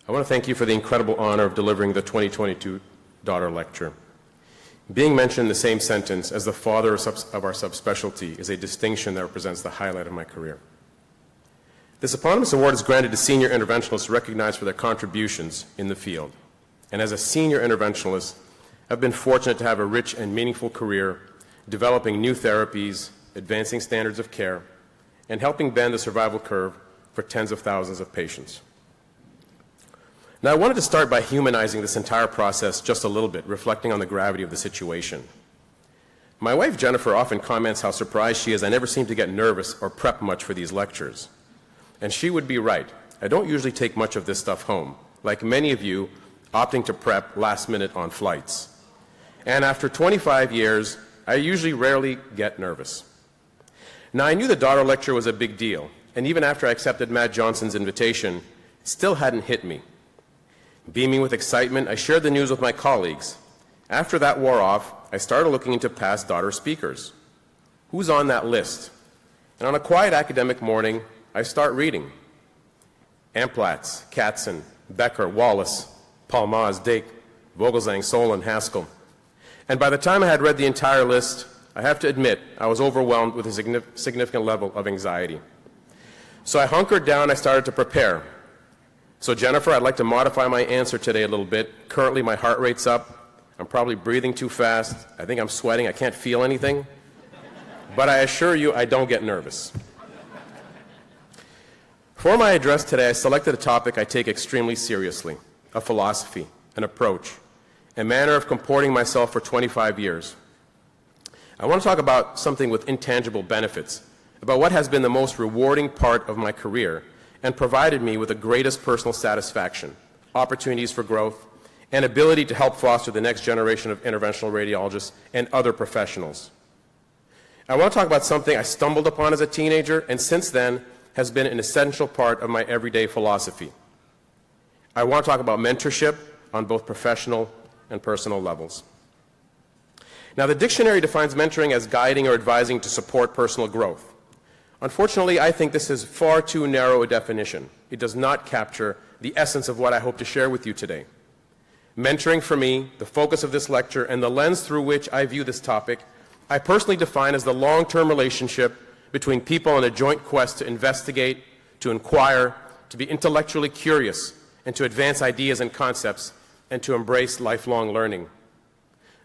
I want to thank you for the incredible honor of delivering the 2022 Daughter Lecture. Being mentioned in the same sentence as the father of our subspecialty is a distinction that represents the highlight of my career. This eponymous award is granted to senior interventionalists recognized for their contributions in the field. And as a senior interventionalist, I've been fortunate to have a rich and meaningful career developing new therapies, advancing standards of care, and helping bend the survival curve for tens of thousands of patients. Now, I wanted to start by humanizing this entire process just a little bit, reflecting on the gravity of the situation. My wife, Jennifer, often comments how surprised she is I never seem to get nervous or prep much for these lectures. And she would be right. I don't usually take much of this stuff home, like many of you opting to prep last minute on flights. And after 25 years, I usually rarely get nervous. Now, I knew the Daughter Lecture was a big deal, and even after I accepted Matt Johnson's invitation, it still hadn't hit me. Beaming with excitement, I shared the news with my colleagues. After that wore off, I started looking into past daughter speakers. Who's on that list? And on a quiet academic morning, I start reading. Amplatz, Katzen, Becker, Wallace, Palmaz, Dake, Vogelsang, Solon, Haskell. And by the time I had read the entire list, I have to admit I was overwhelmed with a significant level of anxiety. So I hunkered down, I started to prepare. So Jennifer, I'd like to modify my answer today a little bit. Currently my heart rate's up. I'm probably breathing too fast. I think I'm sweating. I can't feel anything. But I assure you I don't get nervous. For my address today, I selected a topic I take extremely seriously, a philosophy, an approach, a manner of comporting myself for 25 years. I want to talk about something with intangible benefits, about what has been the most rewarding part of my career and provided me with the greatest personal satisfaction, opportunities for growth, and ability to help foster the next generation of interventional radiologists and other professionals. I want to talk about something I stumbled upon as a teenager and since then has been an essential part of my everyday philosophy. I want to talk about mentorship on both professional and personal levels. Now, the dictionary defines mentoring as guiding or advising to support personal growth. Unfortunately, I think this is far too narrow a definition. It does not capture the essence of what I hope to share with you today. Mentoring for me, the focus of this lecture, and the lens through which I view this topic, I personally define as the long-term relationship between people on a joint quest to investigate, to inquire, to be intellectually curious, and to advance ideas and concepts, and to embrace lifelong learning.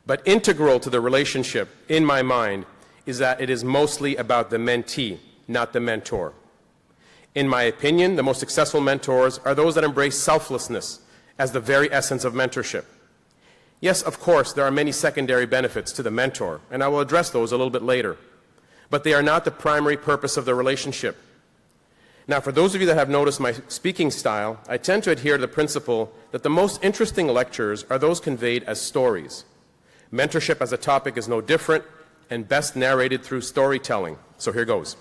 But integral to the relationship, in my mind, is that it is mostly about the mentee, not the mentor. In my opinion, the most successful mentors are those that embrace selflessness as the very essence of mentorship. Yes, of course, there are many secondary benefits to the mentor, and I will address those a little bit later. But they are not the primary purpose of the relationship. Now, for those of you that have noticed my speaking style, I tend to adhere to the principle that the most interesting lectures are those conveyed as stories. Mentorship as a topic is no different and best narrated through storytelling. So here goes.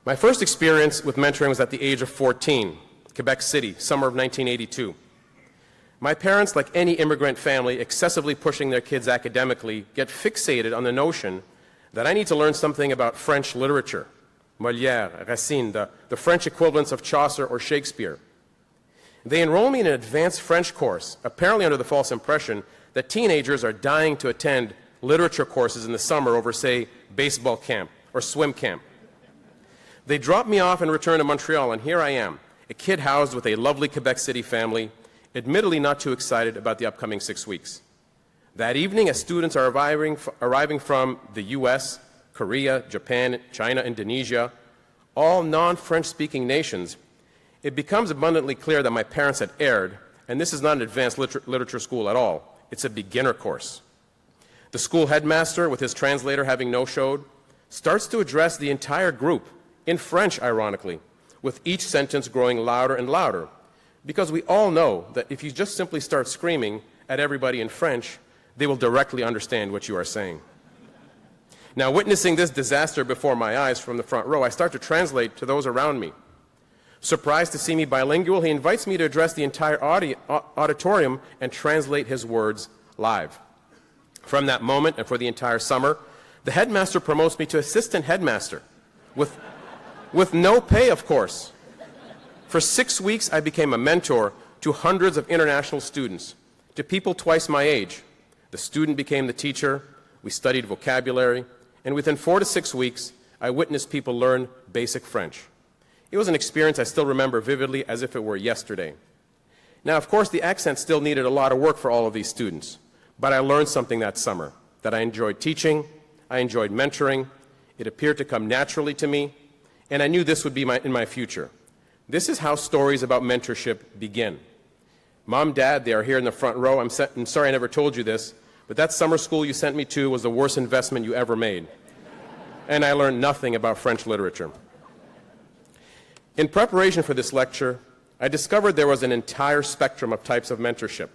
My first experience with mentoring was at the age of 14, Quebec City, summer of 1982. My parents, like any immigrant family excessively pushing their kids academically, get fixated on the notion that I need to learn something about French literature, Molière, Racine, the French equivalents of Chaucer or Shakespeare. They enroll me in an advanced French course, apparently under the false impression that teenagers are dying to attend literature courses in the summer over, say, baseball camp or swim camp. They drop me off and return to Montreal, and here I am, a kid housed with a lovely Quebec City family, admittedly not too excited about the upcoming 6 weeks. That evening, as students are arriving from the US, Korea, Japan, China, Indonesia, all non-French-speaking nations, it becomes abundantly clear that my parents had erred, and this is not an advanced literature school at all. It's a beginner course. The school headmaster, with his translator having no-showed, starts to address the entire group, in French, ironically, with each sentence growing louder and louder, because we all know that if you just simply start screaming at everybody in French, they will directly understand what you are saying. Now, witnessing this disaster before my eyes from the front row, I start to translate to those around me. Surprised to see me bilingual, he invites me to address the entire auditorium and translate his words live. From that moment, and for the entire summer, the headmaster promotes me to assistant headmaster, with no pay, of course. For 6 weeks, I became a mentor to hundreds of international students, to people twice my age. The student became the teacher, we studied vocabulary, and within 4 to 6 weeks, I witnessed people learn basic French. It was an experience I still remember vividly as if it were yesterday. Now, of course, the accent still needed a lot of work for all of these students, but I learned something that summer, that I enjoyed teaching, I enjoyed mentoring, it appeared to come naturally to me, and I knew this would be in my future. This is how stories about mentorship begin. Mom, Dad, they are here in the front row. I'm sorry I never told you this, but that summer school you sent me to was the worst investment you ever made. And I learned nothing about French literature. In preparation for this lecture, I discovered there was an entire spectrum of types of mentorship.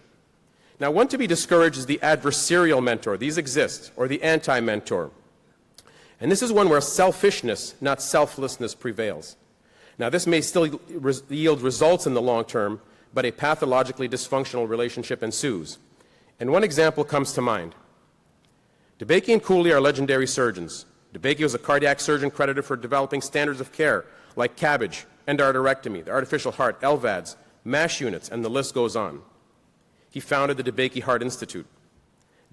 Now, one to be discouraged is the adversarial mentor. These exist, or the anti-mentor. And this is one where selfishness, not selflessness, prevails. Now, this may still yield results in the long term, but a pathologically dysfunctional relationship ensues. And one example comes to mind. DeBakey and Cooley are legendary surgeons. DeBakey was a cardiac surgeon credited for developing standards of care like CABG, endarterectomy, the artificial heart, LVADs, MASH units, and the list goes on. He founded the DeBakey Heart Institute.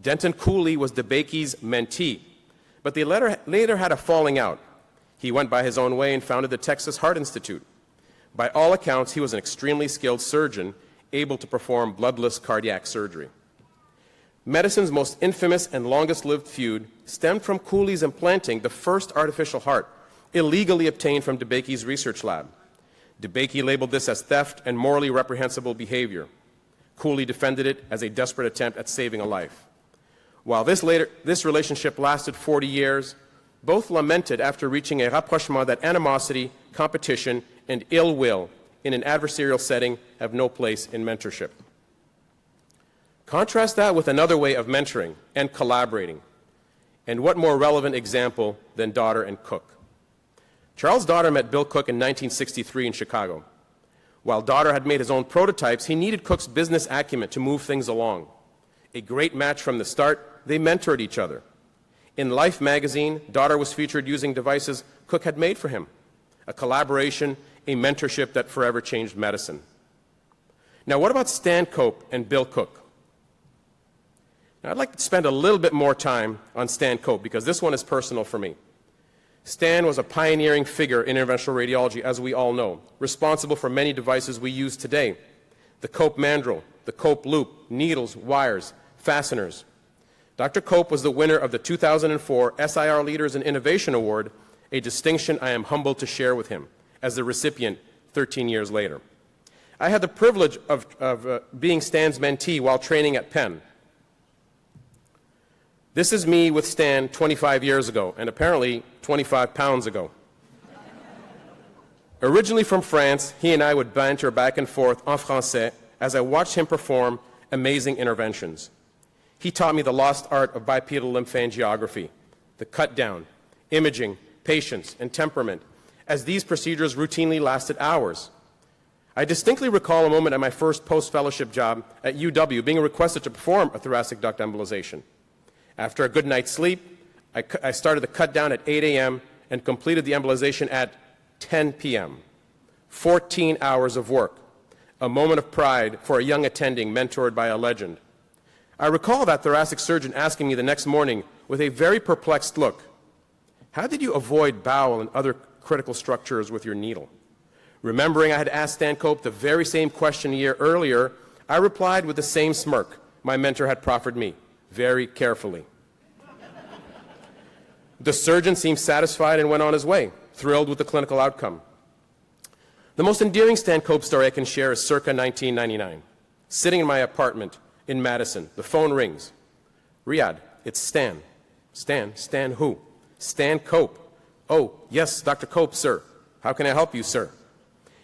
Denton Cooley was DeBakey's mentee, but they later had a falling out. He went by his own way and founded the Texas Heart Institute. By all accounts, he was an extremely skilled surgeon, able to perform bloodless cardiac surgery. Medicine's most infamous and longest-lived feud stemmed from Cooley's implanting the first artificial heart, illegally obtained from DeBakey's research lab. DeBakey labeled this as theft and morally reprehensible behavior. Cooley defended it as a desperate attempt at saving a life. While this relationship lasted 40 years, both lamented after reaching a rapprochement that animosity, competition, and ill will in an adversarial setting have no place in mentorship. Contrast that with another way of mentoring and collaborating. And what more relevant example than Daughter and Cook? Charles Daughter met Bill Cook in 1963 in Chicago. While Daughter had made his own prototypes, he needed Cook's business acumen to move things along. A great match from the start, they mentored each other. In Life magazine, Daughter was featured using devices Cook had made for him. A collaboration, a mentorship that forever changed medicine. Now, what about Stan Cope and Bill Cook? Now, I'd like to spend a little bit more time on Stan Cope because this one is personal for me. Stan was a pioneering figure in interventional radiology, as we all know, responsible for many devices we use today. The Cope mandrel, the Cope loop, needles, wires, fasteners. Dr. Cope was the winner of the 2004 FSIR Leaders in Innovation Award, a distinction I am humbled to share with him as the recipient 13 years later. I had the privilege of being Stan's mentee while training at Penn. This is me with Stan 25 years ago, and apparently 25 pounds ago. Originally from France, he and I would banter back and forth en français as I watched him perform amazing interventions. He taught me the lost art of bipedal lymphangiography, the cut down, imaging, patience, and temperament, as these procedures routinely lasted hours. I distinctly recall a moment at my first post-fellowship job at UW being requested to perform a thoracic duct embolization. After a good night's sleep, I started the cut down at 8 a.m. and completed the embolization at 10 p.m. 14 hours of work, a moment of pride for a young attending mentored by a legend. I recall that thoracic surgeon asking me the next morning with a very perplexed look, "How did you avoid bowel and other critical structures with your needle?" Remembering I had asked Stan Cope the very same question a year earlier, I replied with the same smirk my mentor had proffered me, very carefully. The surgeon seemed satisfied and went on his way, thrilled with the clinical outcome. The most endearing Stan Cope story I can share is circa 1999. Sitting in my apartment in Madison, the phone rings. "Riad, it's Stan." Stan who?" "Stan Cope." "Oh, yes, Dr. Cope, sir. How can I help you, sir?"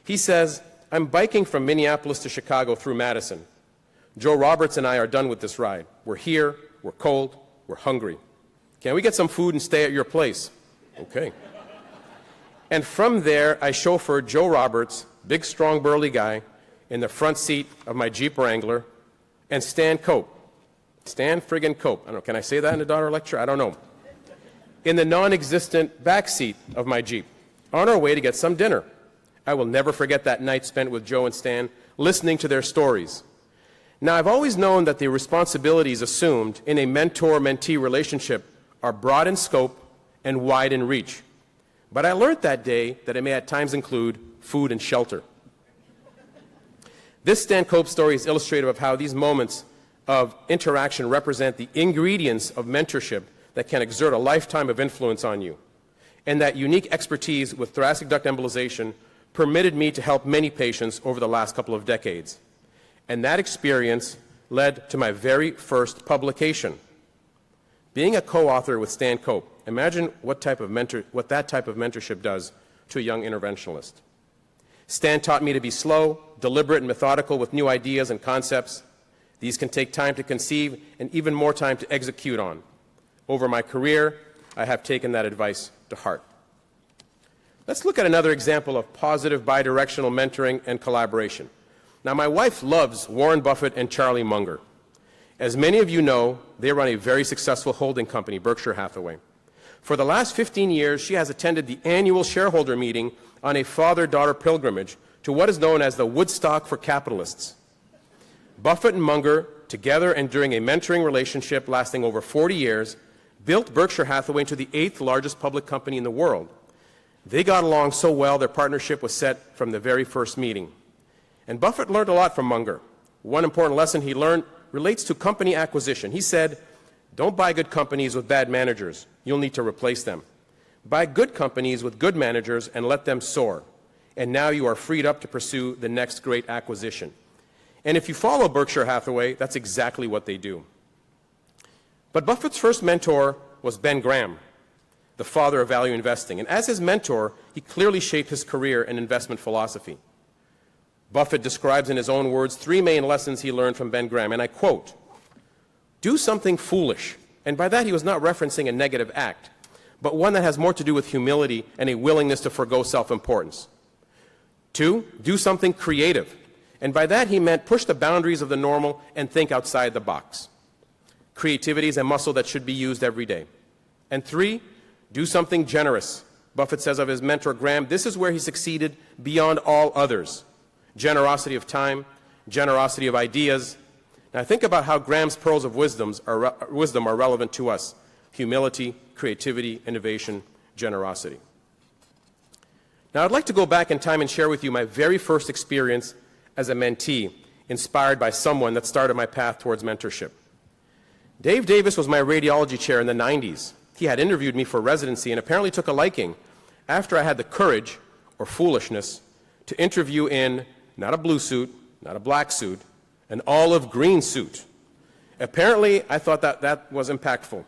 He says, "I'm biking from Minneapolis to Chicago through Madison. Joe Roberts and I are done with this ride. We're here, we're cold, we're hungry. Can we get some food and stay at your place?" "Okay." And from there, I chauffeured Joe Roberts, big, strong, burly guy, in the front seat of my Jeep Wrangler, and Stan Cope. Stan friggin' Cope. I don't know, can I say that in a Daughter lecture? I don't know. In the non-existent back seat of my Jeep, on our way to get some dinner. I will never forget that night spent with Joe and Stan, listening to their stories. Now, I've always known that the responsibilities assumed in a mentor-mentee relationship are broad in scope and wide in reach. But I learned that day that it may at times include food and shelter. This Stan Cope story is illustrative of how these moments of interaction represent the ingredients of mentorship that can exert a lifetime of influence on you. And that unique expertise with thoracic duct embolization permitted me to help many patients over the last couple of decades. And that experience led to my very first publication. Being a co-author with Stan Cope, imagine what that type of mentorship does to a young interventionalist. Stan taught me to be slow, deliberate, and methodical with new ideas and concepts. These can take time to conceive and even more time to execute on. Over my career, I have taken that advice to heart. Let's look at another example of positive bidirectional mentoring and collaboration. Now, my wife loves Warren Buffett and Charlie Munger. As many of you know, they run a very successful holding company, Berkshire Hathaway. For the last 15 years, she has attended the annual shareholder meeting on a father-daughter pilgrimage to what is known as the Woodstock for capitalists. Buffett and Munger, together and during a mentoring relationship lasting over 40 years, built Berkshire Hathaway into the 8th largest public company in the world. They got along so well, their partnership was set from the very first meeting. And Buffett learned a lot from Munger. One important lesson he learned relates to company acquisition. He said, "Don't buy good companies with bad managers. You'll need to replace them. Buy good companies with good managers and let them soar. And now you are freed up to pursue the next great acquisition." And if you follow Berkshire Hathaway, that's exactly what they do. But Buffett's first mentor was Ben Graham, the father of value investing. And as his mentor, he clearly shaped his career and investment philosophy. Buffett describes in his own words 3 main lessons he learned from Ben Graham, and I quote, "Do something foolish." And by that he was not referencing a negative act, but one that has more to do with humility and a willingness to forgo self-importance. 2, do something creative. And by that he meant push the boundaries of the normal and think outside the box. Creativity is a muscle that should be used every day. And 3, do something generous. Buffett says of his mentor Graham, this is where he succeeded beyond all others. Generosity of time, generosity of ideas. Now think about how Graham's pearls of wisdom are relevant to us. Humility, creativity, innovation, generosity. Now I'd like to go back in time and share with you my very first experience as a mentee, inspired by someone that started my path towards mentorship. Dave Davis was my radiology chair in the 90s. He had interviewed me for residency and apparently took a liking after I had the courage, or foolishness, to interview in not a blue suit, not a black suit, an olive green suit. Apparently, I thought that was impactful.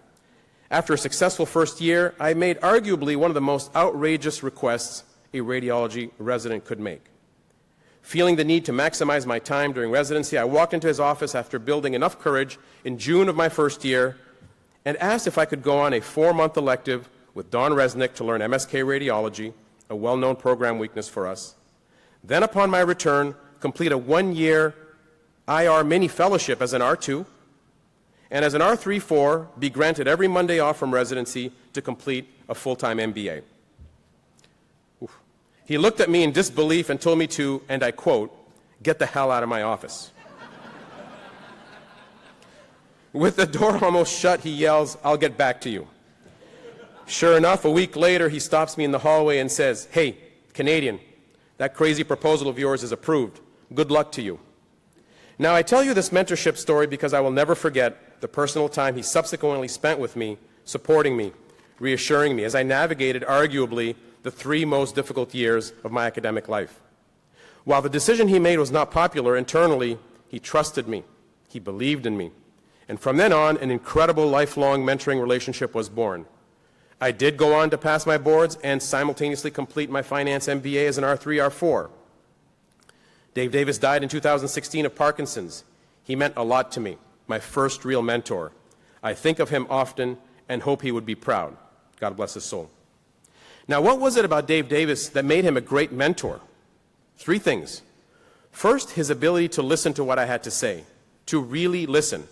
After a successful first year, I made arguably one of the most outrageous requests a radiology resident could make. Feeling the need to maximize my time during residency, I walked into his office after building enough courage in June of my first year and asked if I could go on a 4-month elective with Don Resnick to learn MSK radiology, a well-known program weakness for us. Then upon my return, complete a 1-year IR mini fellowship as an R2, and as an R3-4, be granted every Monday off from residency to complete a full-time MBA. Oof. He looked at me in disbelief and told me to, and I quote, "Get the hell out of my office." With the door almost shut, he yells, "I'll get back to you." Sure enough, a week later, he stops me in the hallway and says, "Hey, Canadian, that crazy proposal of yours is approved. Good luck to you." Now, I tell you this mentorship story because I will never forget the personal time he subsequently spent with me, supporting me, reassuring me as I navigated arguably the 3 most difficult years of my academic life. While the decision he made was not popular internally, he trusted me, he believed in me, and from then on, an incredible lifelong mentoring relationship was born. I did go on to pass my boards and simultaneously complete my finance MBA as an R3, R4. Dave Davis died in 2016 of Parkinson's. He meant a lot to me, my first real mentor. I think of him often and hope he would be proud. God bless his soul. Now, what was it about Dave Davis that made him a great mentor? 3 things. First, his ability to listen to what I had to say, to really listen.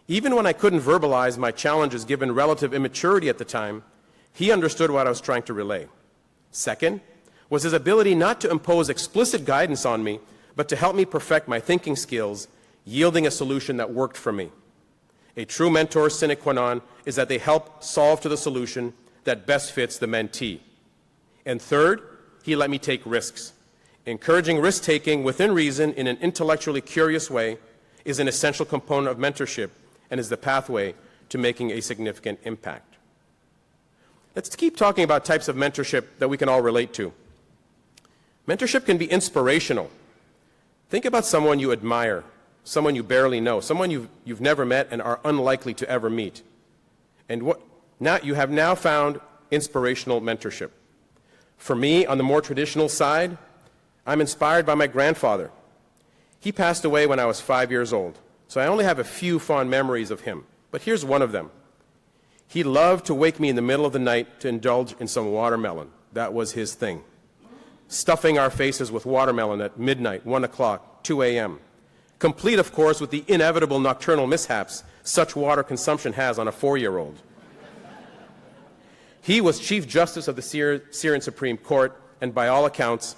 Even when I couldn't verbalize my challenges given relative immaturity at the time, he understood what I was trying to relay. Second, was his ability not to impose explicit guidance on me, but to help me perfect my thinking skills, yielding a solution that worked for me. A true mentor's sine qua non is that they help solve to the solution that best fits the mentee. And third, he let me take risks. Encouraging risk-taking within reason in an intellectually curious way is an essential component of mentorship and is the pathway to making a significant impact. Let's keep talking about types of mentorship that we can all relate to. Mentorship can be inspirational. Think about someone you admire, someone you barely know, someone you've never met and are unlikely to ever meet. And you have now found inspirational mentorship. For me, on the more traditional side, I'm inspired by my grandfather. He passed away when I was 5 years old, so I only have a few fond memories of him. But here's one of them. He loved to wake me in the middle of the night to indulge in some watermelon. That was his thing. Stuffing our faces with watermelon at midnight, 1 o'clock, 2 a.m. Complete, of course, with the inevitable nocturnal mishaps such water consumption has on a 4-year-old. He was Chief Justice of the Syrian Supreme Court, and by all accounts,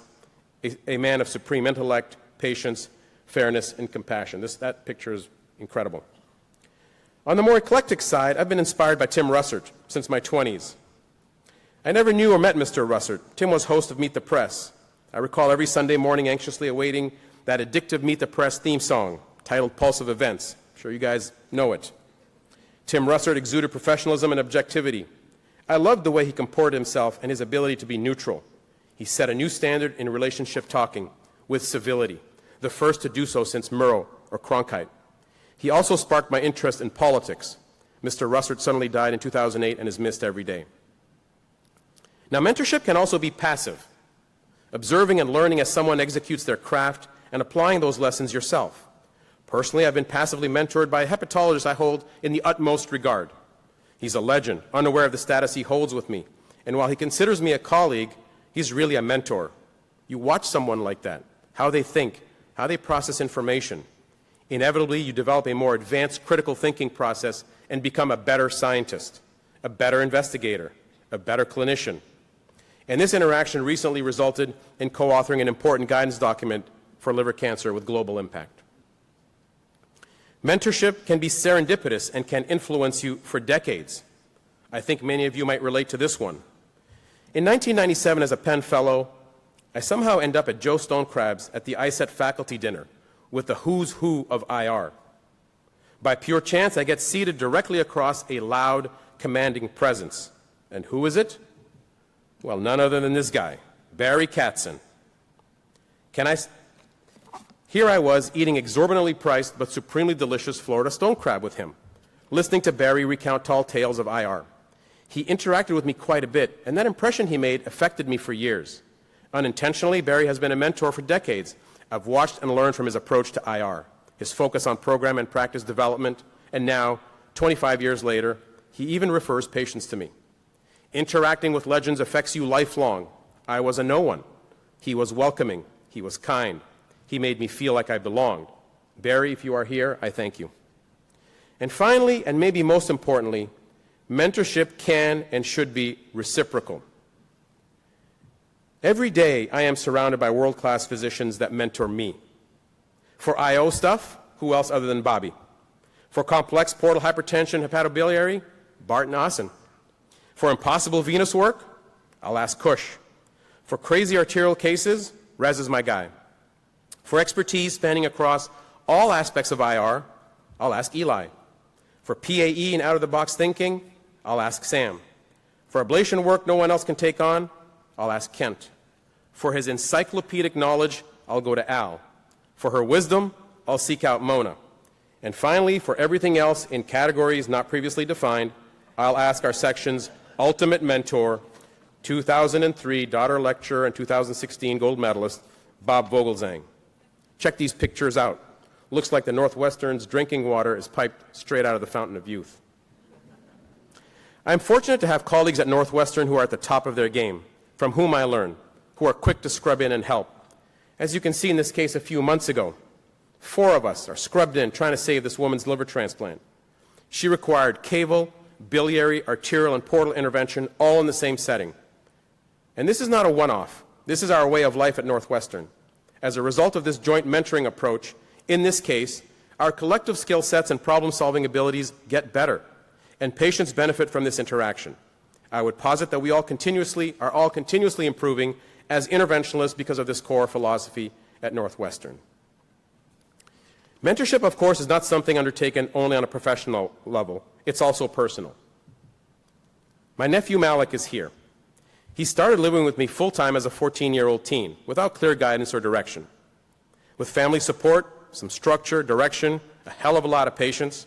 a man of supreme intellect, patience, fairness, and compassion. That picture is incredible. On the more eclectic side, I've been inspired by Tim Russert since my 20s. I never knew or met Mr. Russert. Tim was host of Meet the Press. I recall every Sunday morning anxiously awaiting that addictive Meet the Press theme song titled Pulse of Events. I'm sure you guys know it. Tim Russert exuded professionalism and objectivity. I loved the way he comported himself and his ability to be neutral. He set a new standard in relationship talking with civility, the first to do so since Murrow or Cronkite. He also sparked my interest in politics. Mr. Russert suddenly died in 2008 and is missed every day. Now, mentorship can also be passive, observing and learning as someone executes their craft and applying those lessons yourself. Personally, I've been passively mentored by a hepatologist I hold in the utmost regard. He's a legend, unaware of the status he holds with me. And while he considers me a colleague, he's really a mentor. You watch someone like that, how they think, how they process information. Inevitably, you develop a more advanced critical thinking process and become a better scientist, a better investigator, a better clinician. And this interaction recently resulted in co-authoring an important guidance document for liver cancer with global impact. Mentorship can be serendipitous and can influence you for decades. I think many of you might relate to this one. In 1997, as a Penn Fellow, I somehow end up at Joe Stonecrab's at the ISET faculty dinner with the who's who of IR. By pure chance, I get seated directly across a loud, commanding presence. And who is it? Well, none other than this guy, Barry Katzen. Here I was eating exorbitantly priced but supremely delicious Florida stone crab with him, listening to Barry recount tall tales of IR. He interacted with me quite a bit, and that impression he made affected me for years. Unintentionally, Barry has been a mentor for decades. I've watched and learned from his approach to IR, his focus on program and practice development, and now, 25 years later, he even refers patients to me. Interacting with legends affects you lifelong. I was a no one. He was welcoming. He was kind. He made me feel like I belonged. Barry, if you are here, I thank you. And finally, and maybe most importantly, mentorship can and should be reciprocal. Every day, I am surrounded by world-class physicians that mentor me. For IO stuff, who else other than Bobby? For complex portal hypertension, hepatobiliary, Bart and Asen. For impossible venous work, I'll ask Kush. For crazy arterial cases, Rez is my guy. For expertise spanning across all aspects of IR, I'll ask Eli. For PAE and out-of-the-box thinking, I'll ask Sam. For ablation work no one else can take on, I'll ask Kent. For his encyclopedic knowledge, I'll go to Al. For her wisdom, I'll seek out Mona. And finally, for everything else in categories not previously defined, I'll ask our section's ultimate mentor, 2003 Daughter Lecturer and 2016 gold medalist, Bob Vogelzang. Check these pictures out. Looks like the Northwestern's drinking water is piped straight out of the fountain of youth. I'm fortunate to have colleagues at Northwestern who are at the top of their game, from whom I learn, who are quick to scrub in and help. As you can see in this case a few months ago, 4 of us are scrubbed in trying to save this woman's liver transplant. She required caval, biliary, arterial, and portal intervention all in the same setting. And this is not a one-off. This is our way of life at Northwestern. As a result of this joint mentoring approach, in this case, our collective skill sets and problem-solving abilities get better, and patients benefit from this interaction. I would posit that we are all continuously improving as interventionalists because of this core philosophy at Northwestern. Mentorship, of course, is not something undertaken only on a professional level. It's also personal. My nephew Malik is here. He started living with me full-time as a 14-year-old teen, without clear guidance or direction. With family support, some structure, direction, a hell of a lot of patience,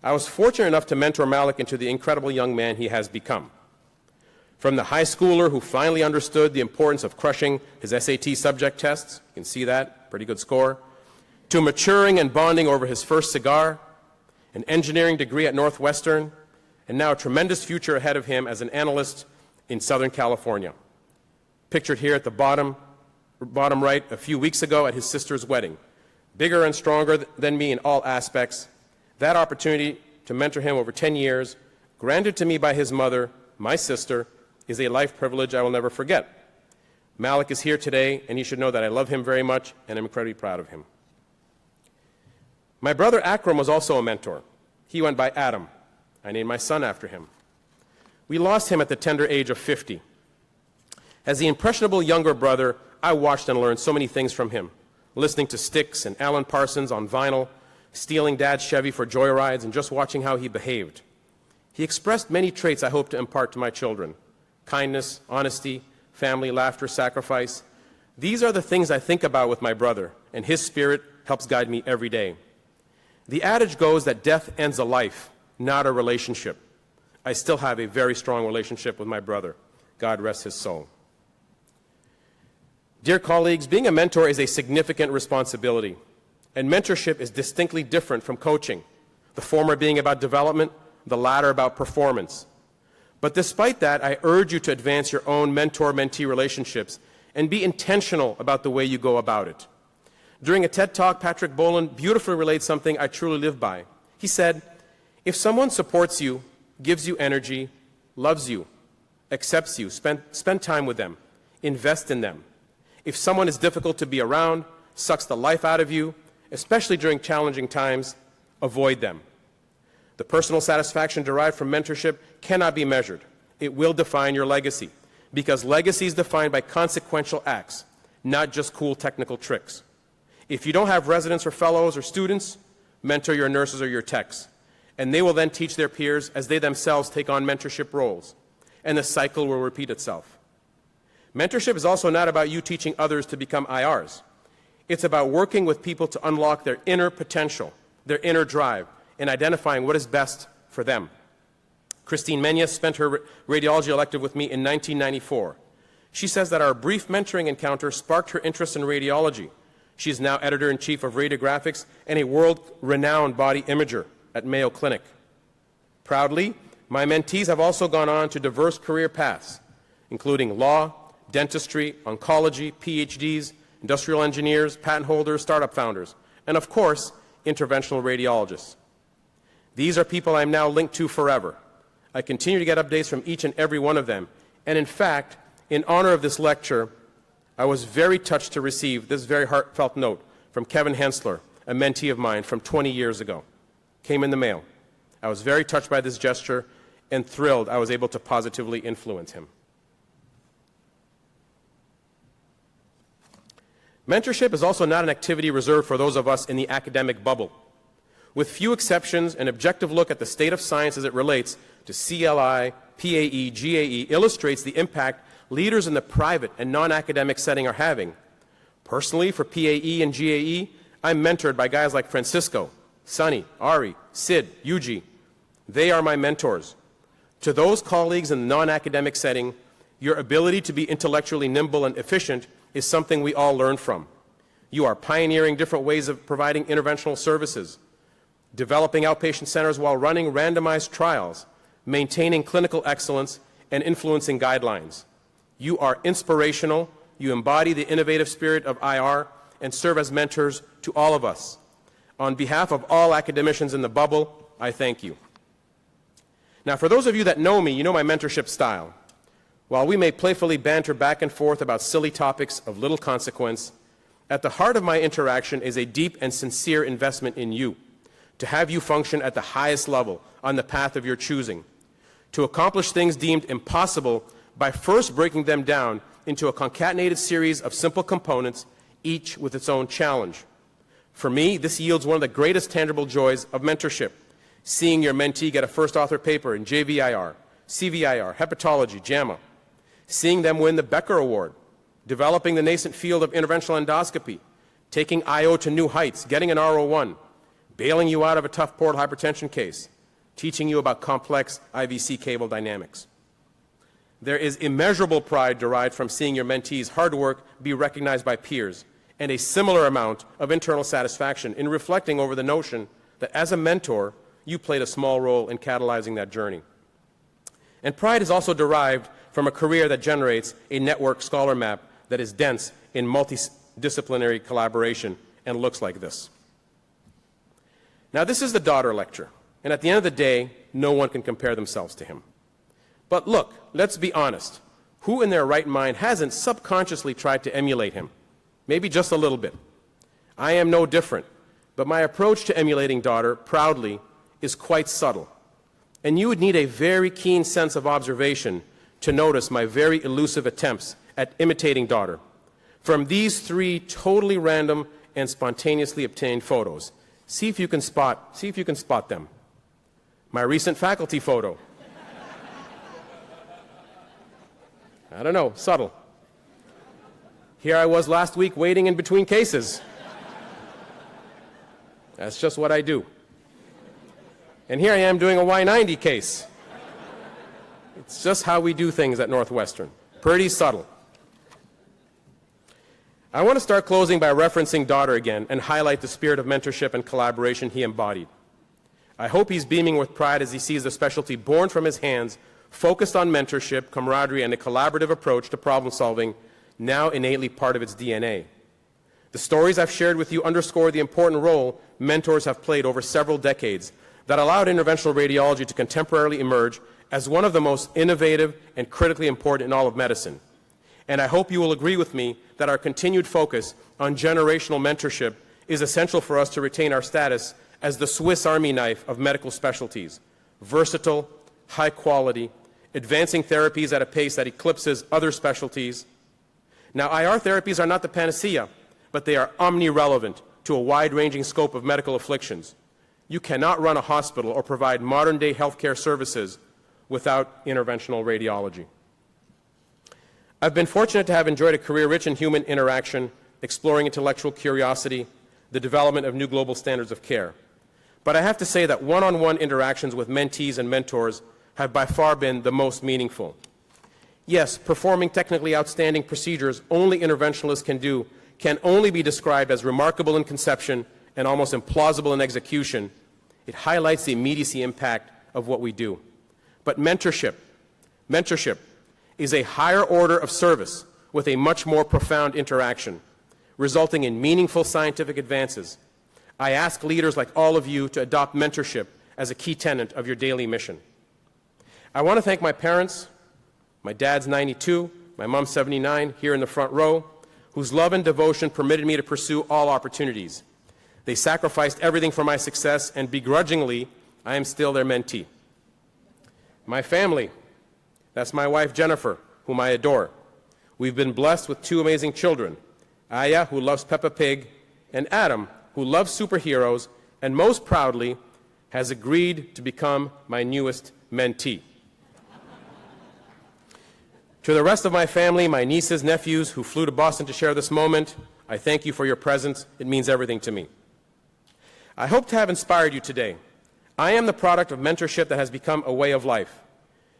I was fortunate enough to mentor Malik into the incredible young man he has become. From the high schooler who finally understood the importance of crushing his SAT subject tests, you can see that, pretty good score, to maturing and bonding over his first cigar, an engineering degree at Northwestern, and now a tremendous future ahead of him as an analyst in Southern California. Pictured here at the bottom right, a few weeks ago at his sister's wedding. Bigger and stronger than me in all aspects. That opportunity to mentor him over 10 years, granted to me by his mother, my sister, is a life privilege I will never forget. Malik is here today, and he should know that I love him very much, and I'm incredibly proud of him. My brother Akram was also a mentor. He went by Adam. I named my son after him. We lost him at the tender age of 50. As the impressionable younger brother, I watched and learned so many things from him, listening to Styx and Alan Parsons on vinyl, stealing Dad's Chevy for joyrides, and just watching how he behaved. He expressed many traits I hope to impart to my children: kindness, honesty, family, laughter, sacrifice. These are the things I think about with my brother, and his spirit helps guide me every day. The adage goes that death ends a life, not a relationship. I still have a very strong relationship with my brother. God rest his soul. Dear colleagues, being a mentor is a significant responsibility, and mentorship is distinctly different from coaching, the former being about development, the latter about performance. But despite that, I urge you to advance your own mentor-mentee relationships and be intentional about the way you go about it. During a TED Talk, Patrick Boland beautifully relates something I truly live by. He said, if someone supports you, gives you energy, loves you, accepts you, spend time with them, invest in them. If someone is difficult to be around, sucks the life out of you, especially during challenging times, avoid them. The personal satisfaction derived from mentorship cannot be measured. It will define your legacy, because legacy is defined by consequential acts, not just cool technical tricks. If you don't have residents or fellows or students, mentor your nurses or your techs, and they will then teach their peers as they themselves take on mentorship roles, and the cycle will repeat itself. Mentorship is also not about you teaching others to become IRs. It's about working with people to unlock their inner potential, their inner drive, and identifying what is best for them. Christine Menyes spent her radiology elective with me in 1994. She says that our brief mentoring encounter sparked her interest in radiology. She is now editor-in-chief of radiographics and a world-renowned body imager at Mayo Clinic. Proudly, my mentees have also gone on to diverse career paths, including law, dentistry, oncology, PhDs, industrial engineers, patent holders, startup founders, and of course, interventional radiologists. These are people I am now linked to forever. I continue to get updates from each and every one of them, and in fact, in honor of this lecture, I was very touched to receive this very heartfelt note from Kevin Hensler, a mentee of mine from 20 years ago. Came in the mail. I was very touched by this gesture and thrilled I was able to positively influence him. Mentorship is also not an activity reserved for those of us in the academic bubble. With few exceptions, an objective look at the state of science as it relates to CLI, PAE, GAE illustrates the impact leaders in the private and non-academic setting are having. Personally, for PAE and GAE, I'm mentored by guys like Francisco, Sunny, Ari, Sid, Yuji. They are my mentors. To those colleagues in the non-academic setting, your ability to be intellectually nimble and efficient is something we all learn from. You are pioneering different ways of providing interventional services, developing outpatient centers while running randomized trials, maintaining clinical excellence, and influencing guidelines. You are inspirational, you embody the innovative spirit of IR, and serve as mentors to all of us. On behalf of all academicians in the bubble, I thank you. Now, for those of you that know me, you know my mentorship style. While we may playfully banter back and forth about silly topics of little consequence, at the heart of my interaction is a deep and sincere investment in you, to have you function at the highest level on the path of your choosing, to accomplish things deemed impossible by first breaking them down into a concatenated series of simple components, each with its own challenge. For me, this yields one of the greatest tangible joys of mentorship, seeing your mentee get a first author paper in JVIR, CVIR, hepatology, JAMA, seeing them win the Becker Award, developing the nascent field of interventional endoscopy, taking IO to new heights, getting an RO1, bailing you out of a tough portal hypertension case, teaching you about complex IVC cable dynamics. There is immeasurable pride derived from seeing your mentee's hard work be recognized by peers, and a similar amount of internal satisfaction in reflecting over the notion that as a mentor, you played a small role in catalyzing that journey. And pride is also derived from a career that generates a network scholar map that is dense in multidisciplinary collaboration and looks like this. Now, this is the daughter lecture, and at the end of the day, no one can compare themselves to him. But look, let's be honest. Who in their right mind hasn't subconsciously tried to emulate him? Maybe just a little bit. I am no different, but my approach to emulating daughter proudly is quite subtle. And you would need a very keen sense of observation to notice my very elusive attempts at imitating daughter. From these 3 totally random and spontaneously obtained photos, see if you can spot them. My recent faculty photo. I don't know, subtle. Here I was last week waiting in between cases. That's just what I do. And here I am doing a Y90 case. It's just how we do things at Northwestern. Pretty subtle. I want to start closing by referencing Daughter again and highlight the spirit of mentorship and collaboration he embodied. I hope he's beaming with pride as he sees the specialty born from his hands, focused on mentorship, camaraderie, and a collaborative approach to problem solving, now innately part of its DNA. The stories I've shared with you underscore the important role mentors have played over several decades that allowed interventional radiology to contemporarily emerge as one of the most innovative and critically important in all of medicine. And I hope you will agree with me that our continued focus on generational mentorship is essential for us to retain our status as the Swiss Army knife of medical specialties, versatile, high quality, advancing therapies at a pace that eclipses other specialties. Now, IR therapies are not the panacea, but they are omni-relevant to a wide-ranging scope of medical afflictions. You cannot run a hospital or provide modern-day healthcare services without interventional radiology. I've been fortunate to have enjoyed a career rich in human interaction, exploring intellectual curiosity, the development of new global standards of care. But I have to say that one-on-one interactions with mentees and mentors have by far been the most meaningful. Yes, performing technically outstanding procedures only interventionalists can do can only be described as remarkable in conception and almost implausible in execution. It highlights the immediacy impact of what we do. But mentorship is a higher order of service with a much more profound interaction, resulting in meaningful scientific advances. I ask leaders like all of you to adopt mentorship as a key tenet of your daily mission. I want to thank my parents. My dad's 92, my mom's 79, here in the front row, whose love and devotion permitted me to pursue all opportunities. They sacrificed everything for my success, and begrudgingly, I am still their mentee. My family, that's my wife Jennifer, whom I adore. We've been blessed with 2 amazing children, Aya, who loves Peppa Pig, and Adam, who loves superheroes, and most proudly has agreed to become my newest mentee. To the rest of my family, my nieces, nephews who flew to Boston to share this moment, I thank you for your presence. It means everything to me. I hope to have inspired you today. I am the product of mentorship that has become a way of life.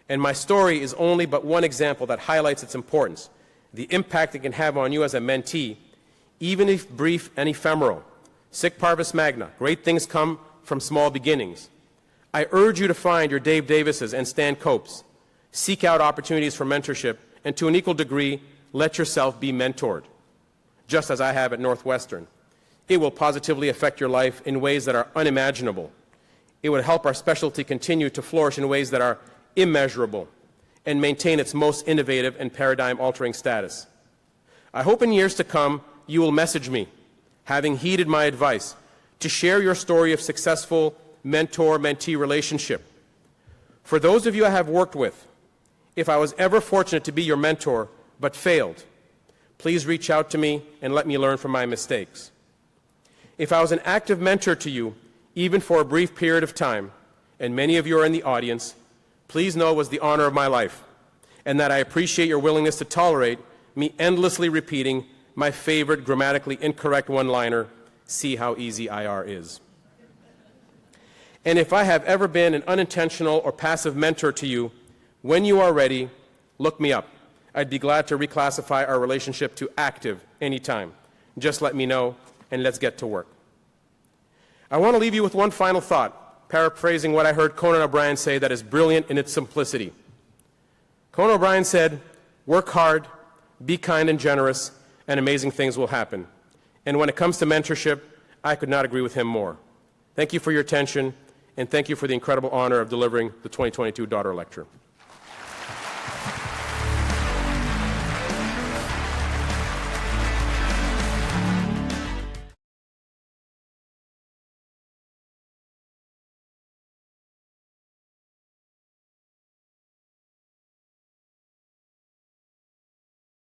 And my story is only but one example that highlights its importance, the impact it can have on you as a mentee, even if brief and ephemeral. Sic parvis magna, great things come from small beginnings. I urge you to find your Dave Davises and Stan Copes. Seek out opportunities for mentorship, and to an equal degree, let yourself be mentored, just as I have at Northwestern. It will positively affect your life in ways that are unimaginable. It would help our specialty continue to flourish in ways that are immeasurable. and maintain its most innovative and paradigm-altering status. I hope in years to come you will message me, having heeded my advice, to share your story of successful mentor-mentee relationship. For those of you I have worked with, if I was ever fortunate to be your mentor but failed, please reach out to me and let me learn from my mistakes. If I was an active mentor to you, even for a brief period of time, and many of you are in the audience, please know it was the honor of my life, and that I appreciate your willingness to tolerate me endlessly repeating my favorite grammatically incorrect one-liner, "See how easy IR is." And if I have ever been an unintentional or passive mentor to you, when you are ready, look me up. I'd be glad to reclassify our relationship to active anytime. Just let me know, and let's get to work. I want to leave you with one final thought, paraphrasing what I heard Conan O'Brien say that is brilliant in its simplicity. Conan O'Brien said, "Work hard, be kind and generous, and amazing things will happen." And when it comes to mentorship, I could not agree with him more. Thank you for your attention, and thank you for the incredible honor of delivering the 2022 Daughter Lecture.